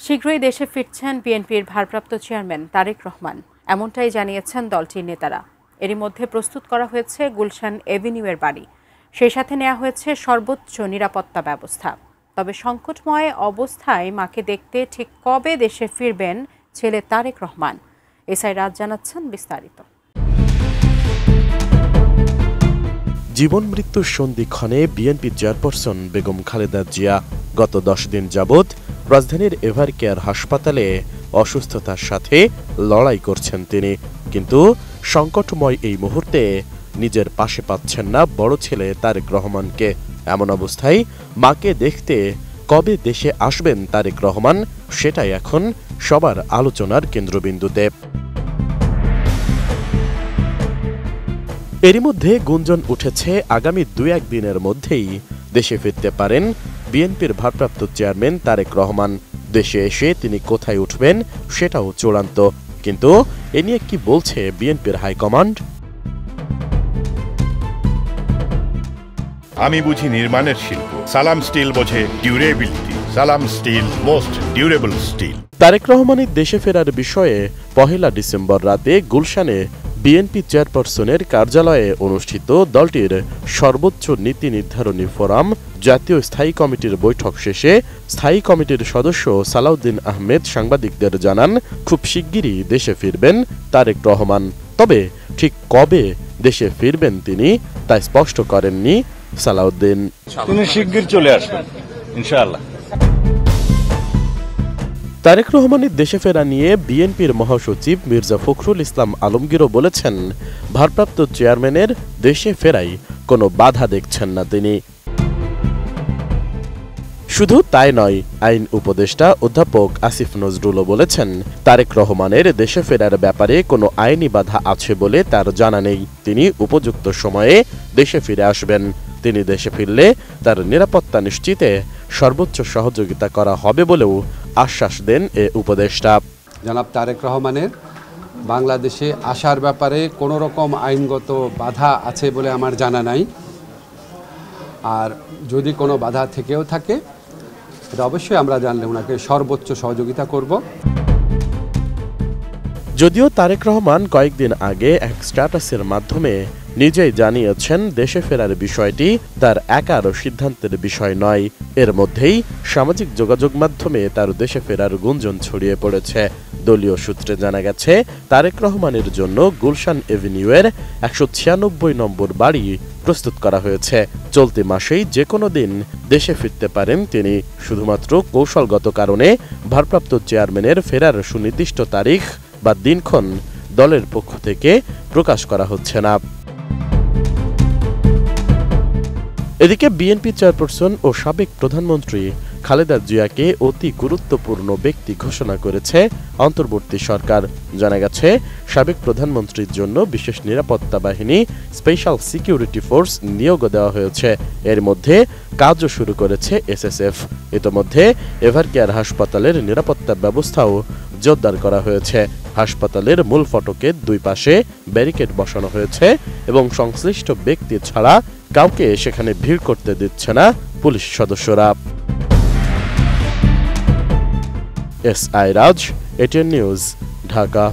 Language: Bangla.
শীঘ্রই দেশে ফিরছেন বিএনপির ভারপ্রাপ্ত চেয়ারম্যান তারেক রহমান, এমনটাই জানিয়েছেন দলটির নেতারা। এরই মধ্যে প্রস্তুত করা হয়েছে গুলশান এভিনিউয়ের বাড়ি, সেই সাথে নেওয়া হয়েছে সর্বোচ্চ নিরাপত্তা ব্যবস্থা। তবে সংকটময় অবস্থায় মাকে দেখতে ঠিক কবে দেশে ফিরবেন ছেলে তারেক রহমান, এসআই রাজ জানাচ্ছেন বিস্তারিত। জীবন মৃত্যুর সন্ধিক্ষণে বিএনপি চেয়ারপারসন বেগম খালেদা জিয়া গত 10 দিন যাবৎ রাজধানীর এভারকেয়ার হাসপাতালে অসুস্থতার সাথে লড়াই করছেন তিনি। কিন্তু সংকটময় এই মুহূর্তে নিজের পাশে পাচ্ছেন না বড় ছেলে তারেক রহমানকে। এমন অবস্থায় মাকে দেখতে কবে দেশে আসবেন তারেক রহমান, সেটাই এখন সবার আলোচনার কেন্দ্রবিন্দুতে। এরই মধ্যে গুঞ্জন উঠেছে আগামী 2-1 দিনের মধ্যেই দেশে ফিরতে পারেন বিএনপির ভারপ্রাপ্ত চেয়ারম্যান তারেক রহমান। দেশে এসে তিনি কোথায় উঠবেন সেটাও চূড়ান্ত। কিন্তু এ নিয়ে কি বলছে বিএনপির হাইকমান্ড? আমি বুঝি নির্মাণের শিল্প, সালাম স্টিল বোঝে durability. Salam steel, most durable steel. Tarek রহমানের দেশে ফেরার বিষয়ে 1 ডিসেম্বর রাতে গুলশানে বিএনপি চেয়ারপারসনের কার্যালয়ে অনুষ্ঠিত দলটির সর্বোচ্চ নীতি নির্ধারণী ফোরাম জাতীয় স্থায়ী কমিটির বৈঠক শেষে স্থায়ী কমিটির সদস্য সালাউদ্দিন আহমেদ সাংবাদিকদের জানান, খুব শিগগিরই দেশে ফিরবেন তারেক রহমান। তবে ঠিক কবে দেশে ফিরবেন তিনি তা স্পষ্ট করেননি সালাউদ্দিন। তিনি শিগগির চলে আসবেন ইনশাআল্লাহ। তারেক রহমানের দেশে ফেরা নিয়ে বিএনপির মহাসচিব মির্জা ফখরুল ইসলাম আলমগীরও বলেছেন, ভারপ্রাপ্ত চেয়ারম্যানের দেশে ফেরাই কোনো বাধা দেখছেন না তিনি। শুধু তাই নয়, আইন উপদেষ্টা অধ্যাপক আসিফ নজরুলও বলেছেন, তারেক রহমানের দেশে ফেরার ব্যাপারে কোনো আইনি বাধা আছে বলে তার জানা নেই। তিনি উপযুক্ত সময়ে দেশে ফিরে আসবেন। তিনি দেশে ফিরলে তার নিরাপত্তা নিশ্চিতে সর্বোচ্চ সহযোগিতা করা হবে বলেও আশ্বাস দেন এ উপদেষ্টা। জনাব তারেক রহমানের বাংলাদেশে আসার ব্যাপারে কোনো রকম আইনগত বাধা আছে বলে আমার জানা নাই। আর যদি কোনো বাধা থেকেও থাকে, এটা অবশ্যই আমরা জানলে ওনাকে সর্বোচ্চ সহযোগিতা করব। যদিও তারেক রহমান কয়েকদিন আগে এক স্ট্যাটাসের মাধ্যমে নিজেই জানিয়েছেন দেশে ফেরার বিষয়টি তার একার সিদ্ধান্তের বিষয় নয়। এর মধ্যেই সামাজিক যোগাযোগ মাধ্যমে তার দেশে ফেরার গুঞ্জন ছড়িয়ে পড়েছে। দলীয় সূত্রে জানা গেছে, তারেক রহমানের জন্য গুলশান এভিনিউয়ের 196 নম্বর বাড়ি প্রস্তুত করা হয়েছে। চলতি মাসেই যে কোনো দিন দেশে ফিরতে পারেন তিনি। শুধুমাত্র কৌশলগত কারণে ভারপ্রাপ্ত চেয়ারম্যানের ফেরার সুনির্দিষ্ট তারিখ বা দিনক্ষণ দলের পক্ষ থেকে প্রকাশ করা হচ্ছে না। এদিকে বিএনপি চেয়ারপারসন ও সাবেক প্রধানমন্ত্রী খালেদা জিয়াকে অতি গুরুত্বপূর্ণ ব্যক্তি ঘোষণা করেছে অন্তর্বর্তী সরকার। জানা গেছে, সাবেক প্রধানমন্ত্রীর জন্য বিশেষ নিরাপত্তা বাহিনী স্পেশাল সিকিউরিটি ফোর্স নিয়োগ দেওয়া হয়েছে। এর মধ্যে কাজও শুরু করেছে এসএসএফ। ইতোমধ্যে এভারকেয়ার হাসপাতালের নিরাপত্তা ব্যবস্থাও জোরদার করা হয়েছে। হাসপাতালের মূল ফটকের 2 পাশে ব্যারিকেড বসানো হয়েছে এবং সংশ্লিষ্ট ব্যক্তি ছাড়া কাউকে সেখানে ভিড় করতে দিচ্ছে না পুলিশ সদস্যরা। এসআই রাজ, এটিএন নিউজ, ঢাকা।